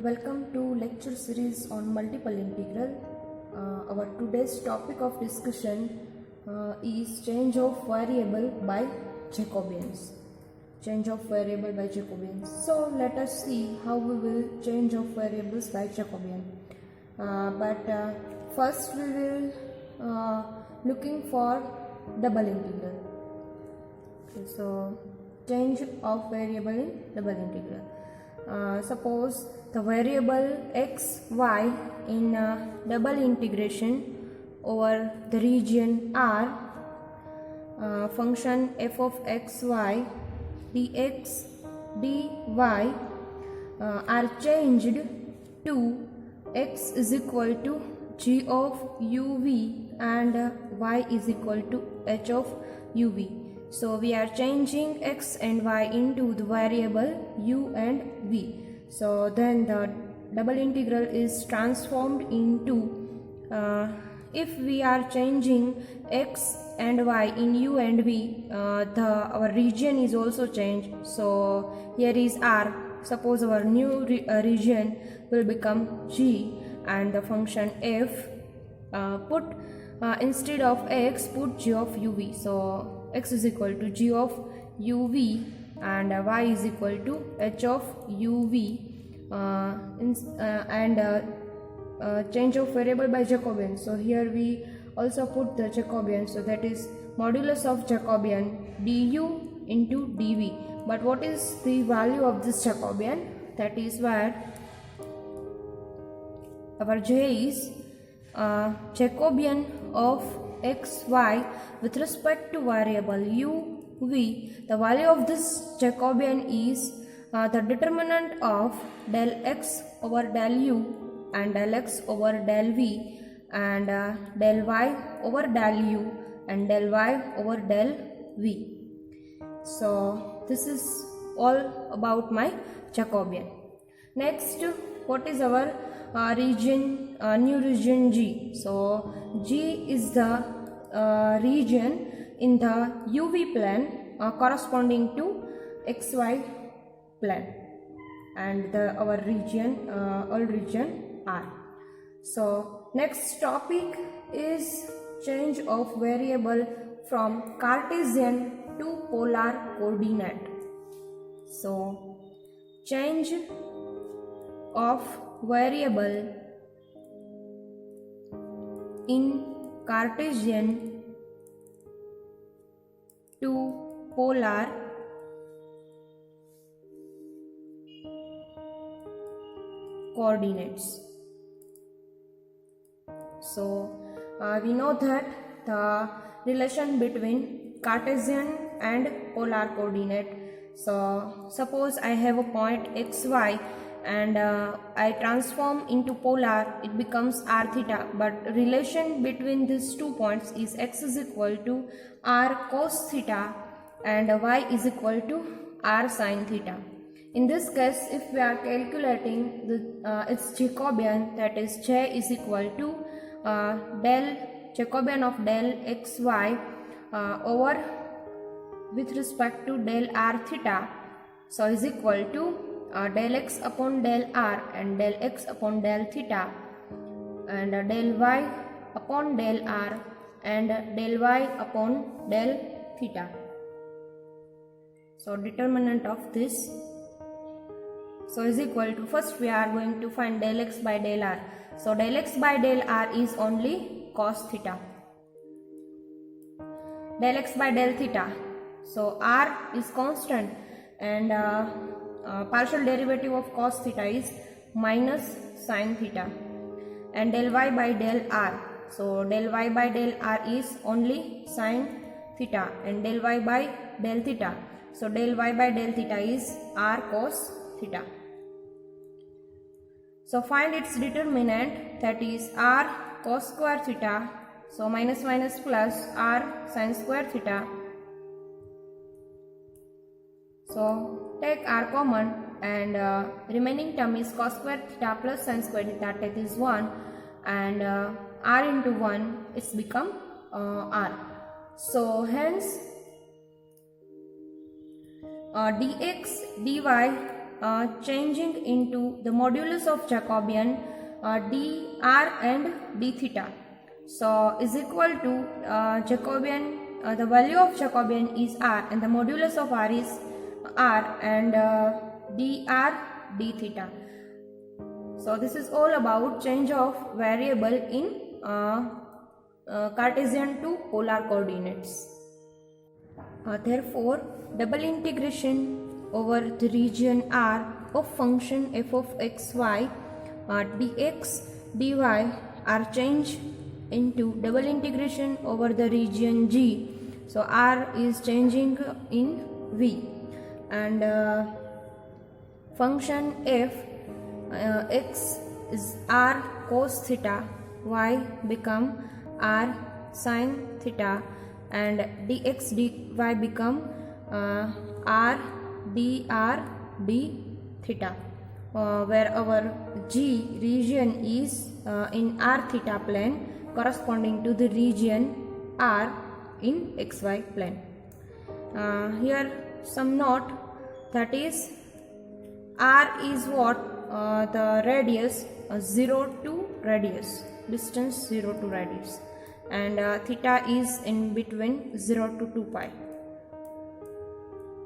Welcome to lecture series on multiple integral. Our today's topic of discussion is change of variable by Jacobians. Change of variable by Jacobians. So let us see how we will change of variables by Jacobian. First we will looking for double integral. Okay, so change of variable in double integral. Suppose the variable x, y in double integration over the region R, function f of x, y, dx, dy are changed to x is equal to g of uv and y is equal to h of uv. So we are changing x and y into the variable u and v. So then the double integral is transformed into, if we are changing x and y in u and v, our region is also changed. So here is R. Suppose our new region will become g, and the function f, instead of x, put g of uv. So x is equal to g of uv and y is equal to h of uv, change of variable by Jacobian. So here we also put the Jacobian, so that is modulus of Jacobian du into dv. But what is the value of this Jacobian? That is where our j is Jacobian of x, y with respect to variable u, v. The value of this Jacobian is the determinant of del x over del u and del x over del v and del y over del u and del y over del v. So this is all about my Jacobian. Next, what is our region, new region G? So G is the region in the UV plane corresponding to XY plane, and our region, all region R. So next topic is change of variable from Cartesian to polar coordinate. So change of variable in Cartesian to polar coordinates. So we know that the relation between Cartesian and polar coordinate. So suppose I have a point xy and I transform into polar, it becomes r theta, but relation between these 2 points is x is equal to r cos theta and y is equal to r sin theta. In this case, if we are calculating its Jacobian, that is j is equal to del Jacobian of del xy over with respect to del r theta, so is equal to del x upon del r and del x upon del theta and del y upon del r and del y upon del theta. So determinant of this, so is equal to, first we are going to find del x by del r. So del x by del r is only cos theta. Del x by del theta, so r is constant and partial derivative of cos theta is minus sin theta, and del y by del r, so del y by del r is only sin theta and del y by del theta, so del y by del theta is r cos theta. So find its determinant, that is r cos square theta, so minus minus plus r sin square theta. So take r common and remaining term is cos square theta plus sin square theta, that is 1, and r into 1, it's become r. So hence dx dy changing into the modulus of Jacobian dr and d theta. So is equal to Jacobian, the value of Jacobian is r and the modulus of r is r, and dr d theta. So this is all about change of variable in Cartesian to polar coordinates. Therefore, double integration over the region R of function f of x y dx dy are changed into double integration over the region G. So R is changing in V, and function f x is r cos theta, y become r sin theta, and dx dy become r dr d theta, where our G region is in r theta plane corresponding to the region R in xy plane. Here some note, that is R is what? The radius 0 to radius, distance 0 to radius, and theta is in between 0 to 2 pi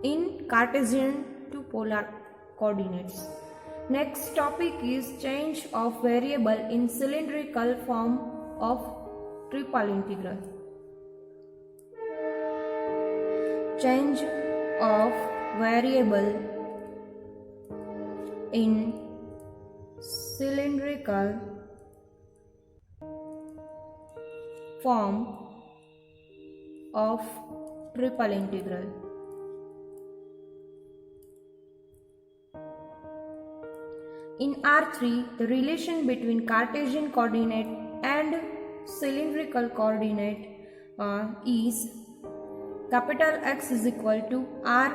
in Cartesian to polar coordinates. Next topic is change of variable in cylindrical form of triple integral. Change of variable in cylindrical form of triple integral. In R3, the relation between Cartesian coordinate and cylindrical coordinate is capital X is equal to R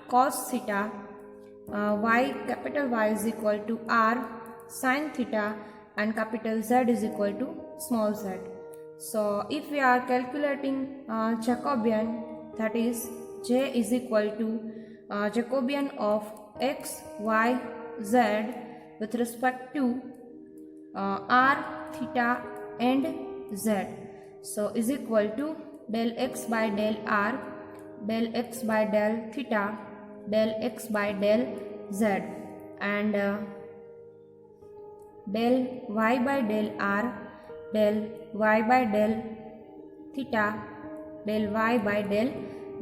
cos theta, capital Y is equal to R sin theta, and capital Z is equal to small z. So if we are calculating Jacobian, that is J is equal to Jacobian of x, y, z with respect to r, theta and z. So is equal to del x by del r, del x by del theta, del x by del z, and del y by del r, del y by del theta, del y by del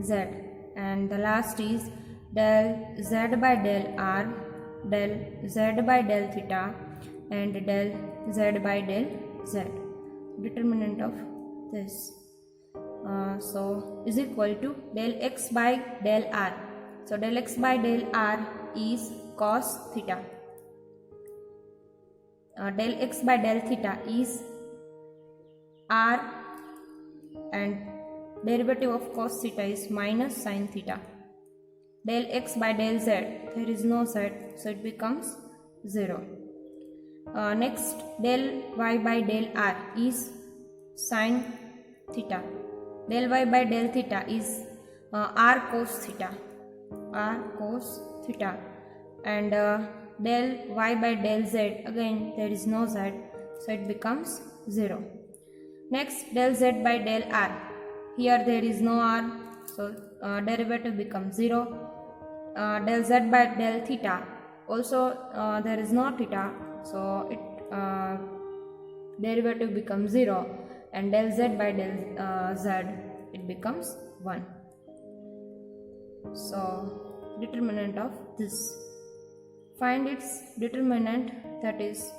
z, and the last is del z by del r, del z by del theta, and del z by del z. Determinant of this so is equal to del x by del r. So del x by del r is cos theta, del x by del theta is r, and derivative of cos theta is minus sin theta. Del x by del z, there is no z, so it becomes 0. Next, del y by del r is sin theta. Del y by del theta is r cos theta, and del y by del z, again there is no z, so it becomes 0. Next, del z by del r, here there is no r, so derivative becomes 0. Del z by del theta, also there is no theta, so it derivative becomes 0, and del z by del z, it becomes 1. So determinant of this, find its determinant, that is,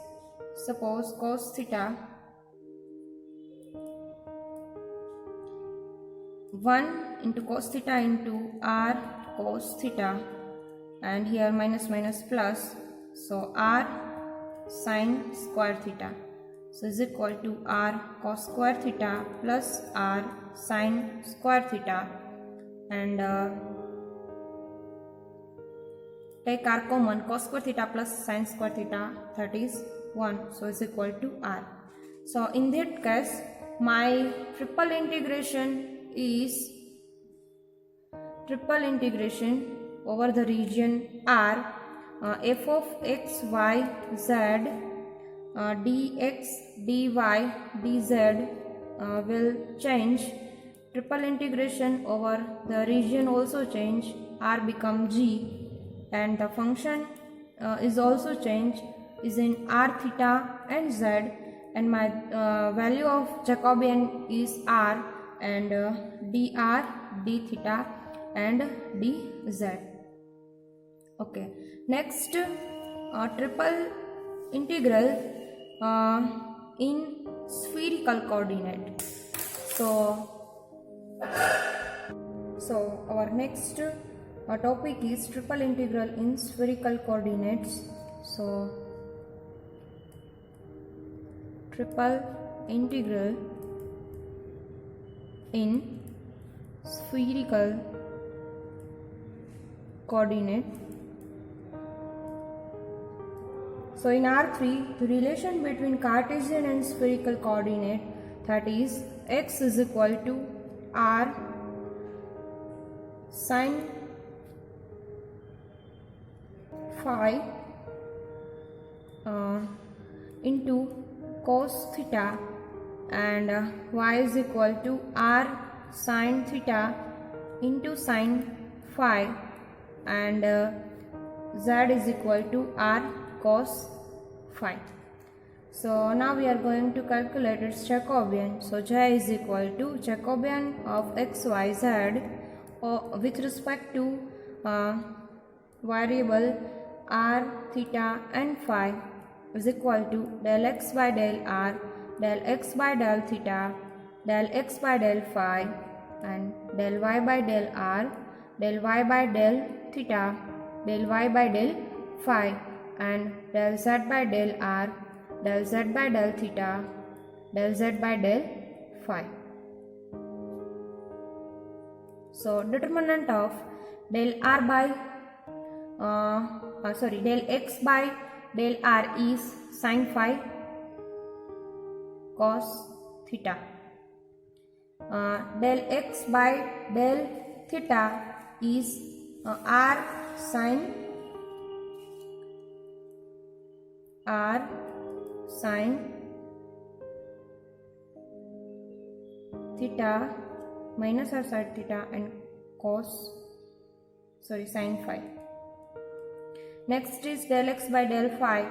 suppose cos theta 1 into cos theta into r cos theta, and here minus minus plus, so r sin square theta, so is equal to r cos square theta plus r sin square theta, and take r common, cos square theta plus sin square theta, that is 1, so is equal to r. So in that case, my triple integration is triple integration over the region R f of x, y, z, dx, dy, dz will change. Triple integration over the region also change. R become g, and the function is also changed, is in r theta and z, and my value of Jacobian is r, and dr, d theta and dz. Okay, next triple integral in spherical coordinate. So our next topic is triple integral in spherical coordinates. So triple integral in spherical coordinate. So in R3, the relation between Cartesian and spherical coordinate, that is x is equal to r sine phi into cos theta, and y is equal to r sine theta into sine phi, and z is equal to r cos phi. So now we are going to calculate its Jacobian. So J is equal to Jacobian of x, y, z with respect to variable r, theta and phi is equal to del x by del r, del x by del theta, del x by del phi, and del y by del r, del y by del theta, del y by del phi, and del z by del r, del z by del theta, del z by del phi. So determinant of del r by del x by del r is sin phi cos theta. Del x by del theta is r sin theta minus r sine theta and sin phi. Next is del x by del phi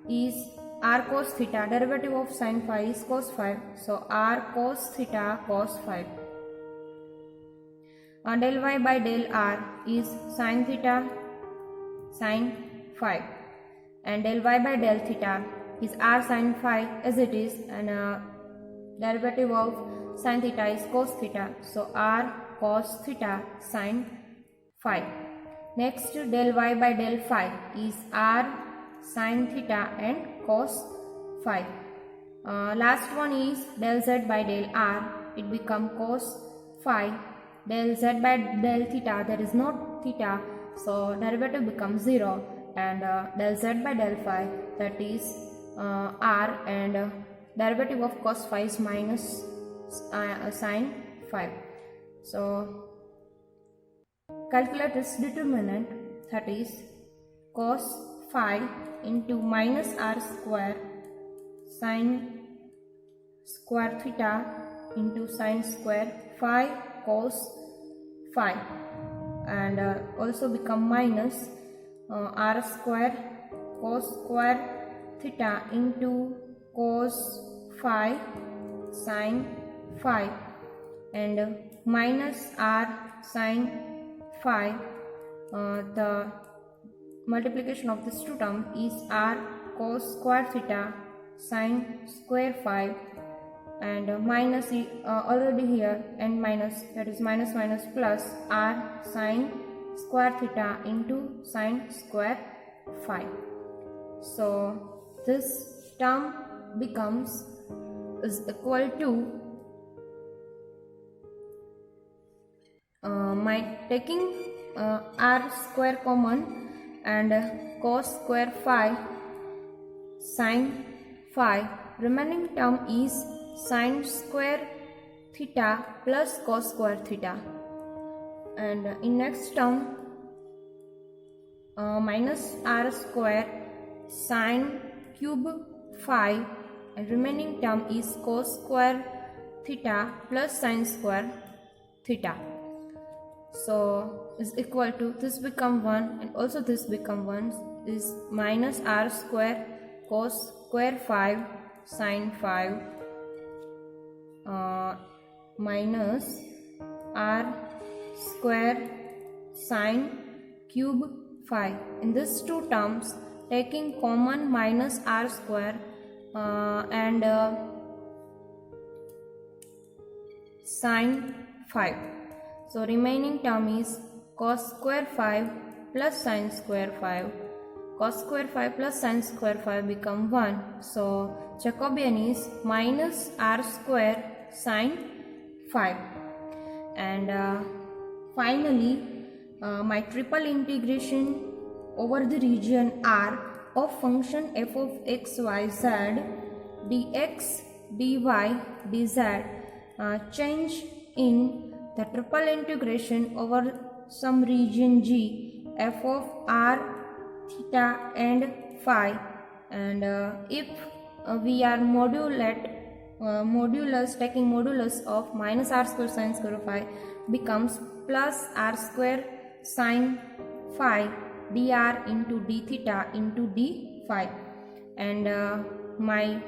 is r cos theta. Derivative of sin phi is cos phi. So r cos theta cos phi. Del y by del r is sin theta sin phi. And del y by del theta is r sin phi as it is, and derivative of sin theta is cos theta. So r cos theta sin phi. Next, del y by del phi is r sin theta and cos phi. Last one is del z by del r. It become cos phi. Del z by del theta, there is no theta, so derivative becomes 0. And del z by del phi, that is r, and derivative of cos phi is minus sin phi. So calculate its determinant, that is cos phi into minus r square sin square theta into sin square phi cos phi, and also become minus r square cos square theta into cos phi sin phi, and minus r sin phi. The multiplication of these two terms is r cos square theta sin square phi, and minus already here, and minus, that is minus minus plus r sin square theta into sin square phi. So this term becomes is equal to taking r square common, and cos square phi sin phi, remaining term is sin square theta plus cos square theta, and in next term minus r square sine cube phi, and remaining term is cos square theta plus sine square theta. So is equal to, this become 1 and also this become 1, is minus r square cos square 5 sine 5 minus r square sine cube 5. In these two terms, taking common minus r square and sine 5. So remaining term is cos square 5 plus sine square 5. Cos square 5 plus sine square 5 become 1. So Jacobian is minus r square sine 5. And finally, my triple integration over the region R of function f of x, y, z dx, dy, dz change in the triple integration over some region G f of r, theta and phi, and if we are taking modulus of minus r square sine square phi becomes plus r square sine phi dr into d theta into d phi, and my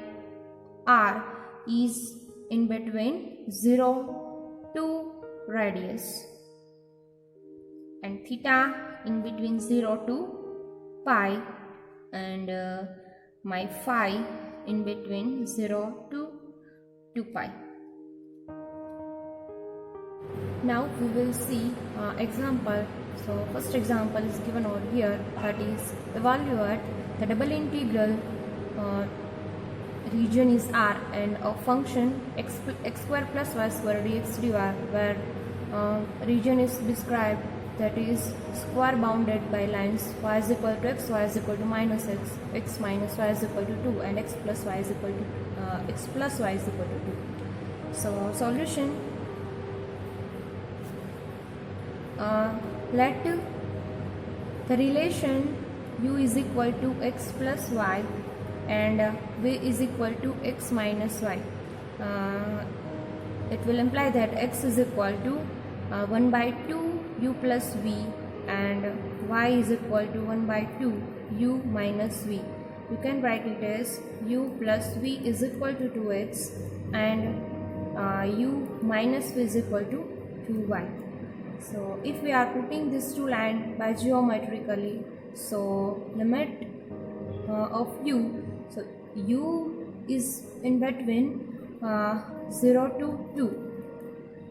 r is in between 0 to radius and theta in between 0 to pi, and my phi in between 0 to 2 pi. Now we will see example. So first example is given over here, that is evaluate the double integral region is R and a function x square plus y square dx dy, where region is described, that is square bounded by lines y is equal to x, y is equal to minus x, x minus y is equal to 2, and x plus y is equal to x plus y is equal to 2. So solution, let the relation u is equal to x plus y and v is equal to x minus y. It will imply that x is equal to 1 by 2 u plus v and y is equal to 1 by 2 u minus v. You can write it as u plus v is equal to 2x and u minus v is equal to 2y. So if we are putting these two lines by geometrically, so limit of u, so u is in between 0 to 2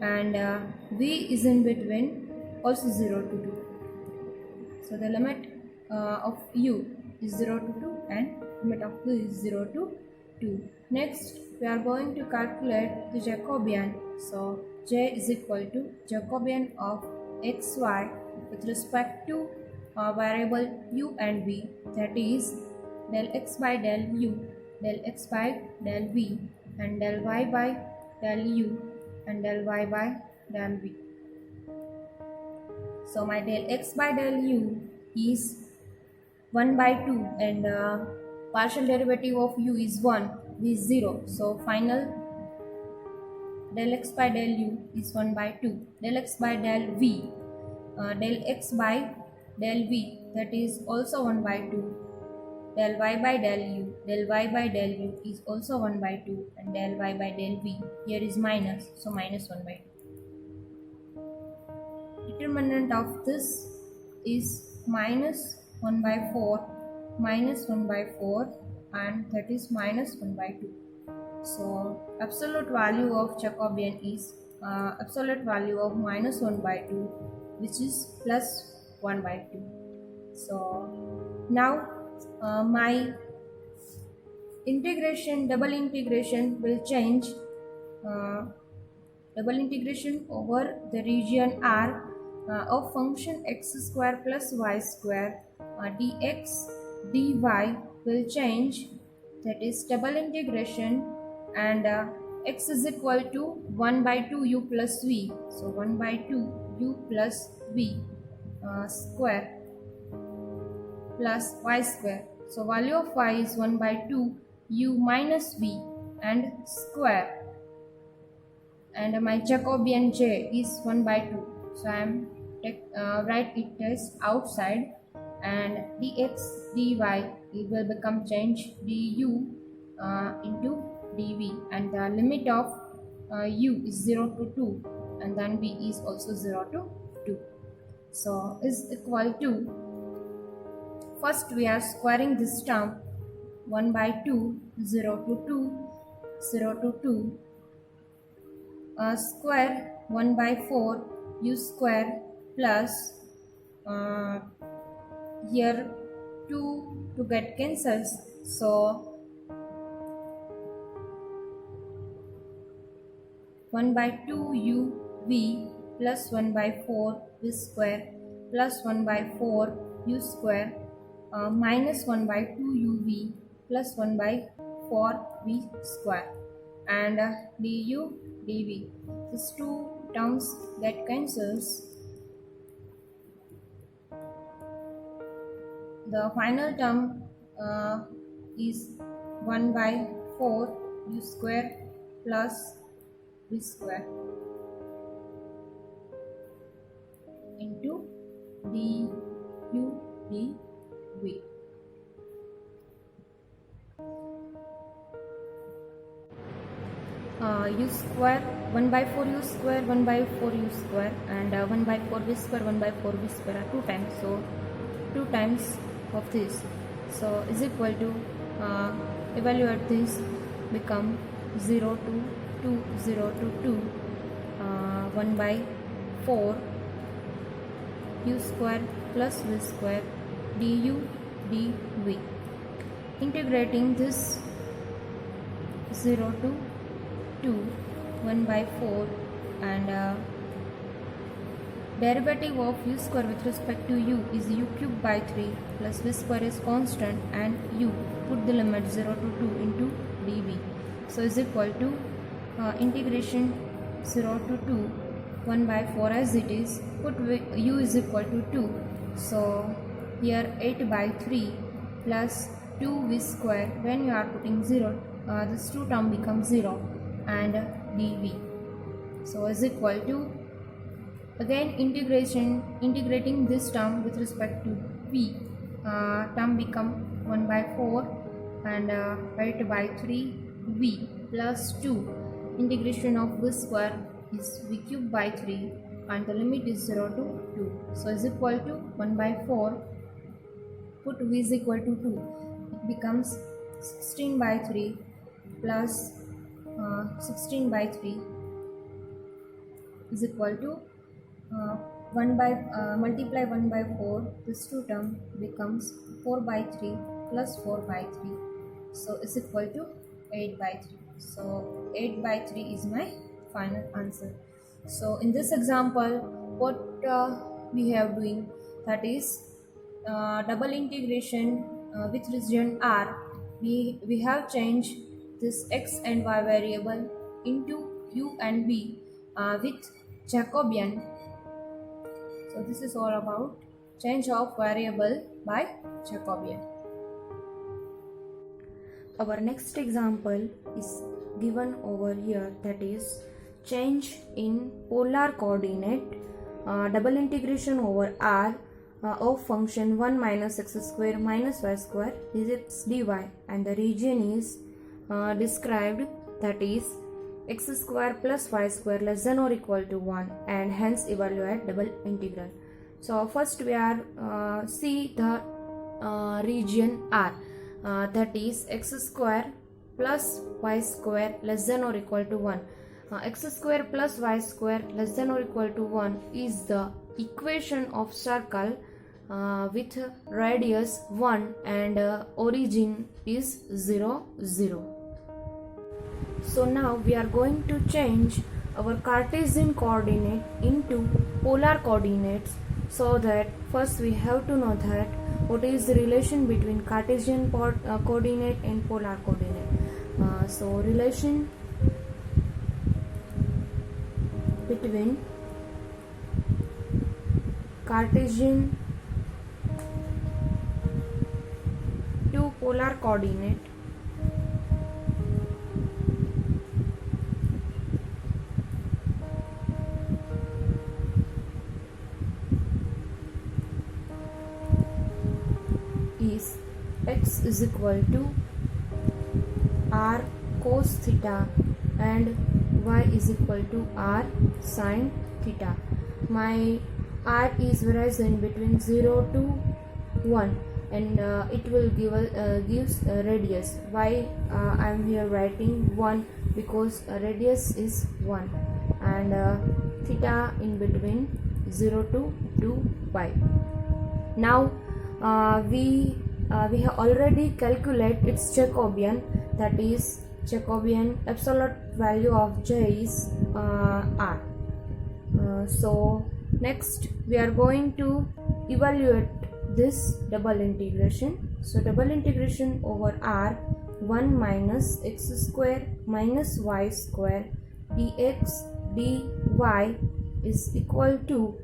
and v is in between also 0 to 2. So the limit of u is 0 to 2 and limit of v is 0 to 2. Next we are going to calculate the Jacobian. So J is equal to Jacobian of xy with respect to variable u and v, that is del x by del u, del x by del v, and del y by del u, and del y by del v. So my del x by del u is 1 by 2 and partial derivative of u is 1, v is 0. So final del x by del u is 1 by 2. Del x by del v, del x by del v, that is also 1 by 2. Del y by del u is also 1 by 2, and del y by del v here is minus, so minus 1 by 2. Determinant of this is minus 1 by 4, minus 1 by 4, and that is minus 1 by 2. So absolute value of Jacobian is absolute value of minus 1 by 2, which is plus 1 by 2. So now my integration, double integration will change, double integration over the region R of function x square plus y square dx dy will change, that is double integration, and x is equal to 1 by 2 u plus v, so 1 by 2 u plus v square plus y square. So value of y is 1 by 2 u minus v and square, and my Jacobian j is 1 by 2. So I am write it as outside, and dx dy it will become change du into dv, and the limit of u is 0 to 2, and then v is also 0 to 2. So is equal to, first we are squaring this term, 1 by 2, 0 to 2, 0 to 2, square 1 by 4 u square plus here 2 to get cancels, so 1 by 2 u v plus 1 by 4 v square plus 1 by 4 u square minus 1 by 2 u v plus 1 by 4 v square, and du dv. These two terms get cancels. The final term is 1 by 4 u square plus v square into du dv. U square 1 by 4 u square, 1 by 4 u square, and 1 by 4 v square, 1 by 4 v square are 2 times, so 2 times of this, so is equal to evaluate this, become 0 to 2, 0 to 2, 1 by 4 u square plus v square du dv. Integrating this 0 to 2, 1 by 4, and derivative of u square with respect to u is u cube by 3 plus v square is constant, and u put the limit 0 to 2 into dv. So is equal to integration 0 to 2, 1 by 4 as it is, put u is equal to 2, so here 8 by 3 plus 2 v square, when you are putting 0 this 2 term becomes 0, and dv. So is equal to, again integrating this term with respect to v, term become 1 by 4 and 8 by 3 v plus 2, integration of v square is v cube by 3, and the limit is 0 to 2, so is equal to 1 by 4, put v is equal to 2, it becomes 16 by 3 plus 16 by 3 is equal to 1 by multiply 1 by 4, this 2 term becomes 4 by 3 plus 4 by 3, so is equal to 8 by 3. So 8 by 3 is my final answer. So in this example, what we have doing, that is double integration with region R. We have changed this x and y variable into u and v with Jacobian. So this is all about change of variable by Jacobian. Our next example is given over here, that is change in polar coordinate, double integration over R of function 1 minus x square minus y square dx dy, and the region is described, that is x square plus y square less than or equal to 1, and hence evaluate double integral. So first we are see the region R, that is x square plus y square less than or equal to 1. X square plus y square less than or equal to 1 is the equation of circle with radius 1 and origin is 0, 0. So now we are going to change our Cartesian coordinate into polar coordinates, so that first we have to know that what is the relation between Cartesian coordinate and polar coordinate. So relation between Cartesian polar coordinate. Is x is equal to r cos theta and y is equal to r sin theta. My r is varies in between 0 to 1 and it will gives radius. Why I am here writing 1? Because radius is 1 and theta in between 0 to 2 pi. Now we have already calculated its Jacobian, that is Jacobian absolute value of j is r. So next we are going to evaluate this double integration. So double integration over r 1 minus x square minus y square dx dy is equal to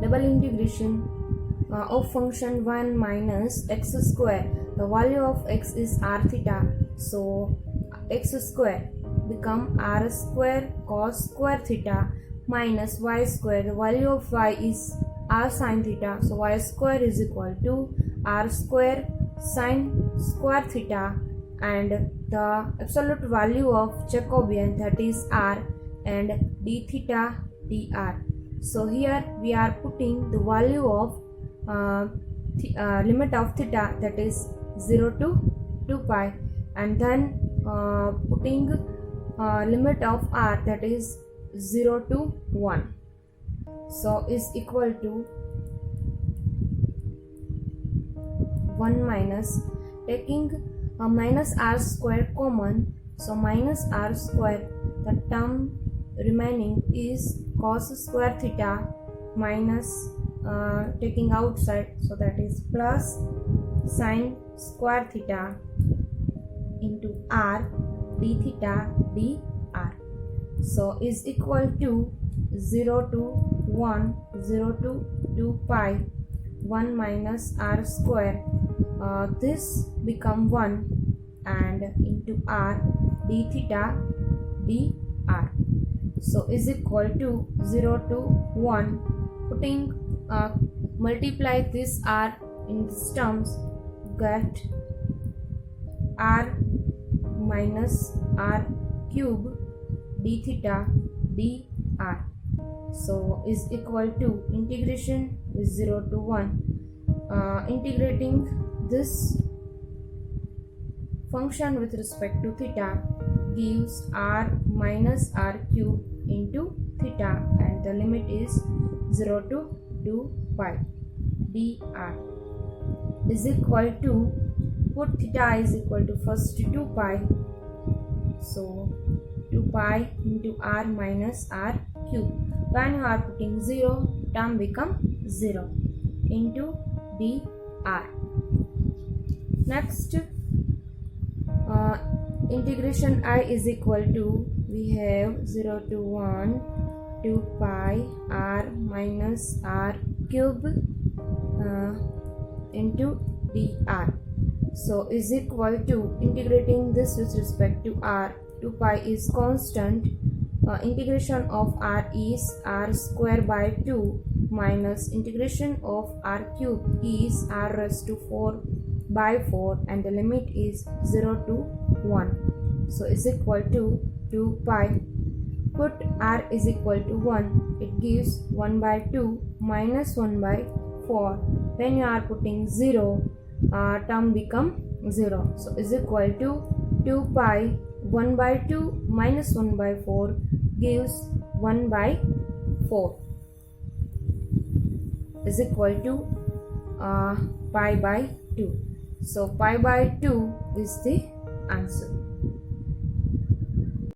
double integration of function 1 minus x square. The value of x is r theta, so x square become r square cos square theta minus y square. The value of y is r sin theta, so y square is equal to r square sin square theta, and the absolute value of Jacobian, that is r, and d theta dr. So here we are putting the value of limit of theta, that is 0 to 2 pi, and then putting limit of r, that is 0 to 1. So is equal to 1 minus, taking minus r square common, so minus r square, the term remaining is cos square theta minus taking outside, so that is plus sin square theta into r d theta dr. So is equal to 0 to 1, 0 to 2 pi, 1 minus r square, this become 1 and into r d theta dr. So is equal to 0 to 1, putting multiply this r in these terms, get r minus r cube d theta dr. So is equal to integration is 0 to 1. Integrating this function with respect to theta gives r minus r cube into theta, and the limit is 0 to 2 pi dr is equal to, put theta is equal to first 2 pi, so 2 pi into r minus r cube. When you are putting 0, term become 0 into dr. Next integration I is equal to, we have 0 to 1, 2 pi r minus r cube into dr. So is equal to, integrating this with respect to r, 2 pi is constant, integration of r is r square by 2 minus integration of r cube is r raised to 4 by 4, and the limit is 0 to 1. So is equal to 2 pi, put r is equal to 1, it gives 1 by 2 minus 1 by 4. When you are putting 0, term become 0. So is equal to 2 pi 1 by 2 minus 1 by 4 gives 1 by 4 is equal to pi by 2. So pi by 2 is the answer.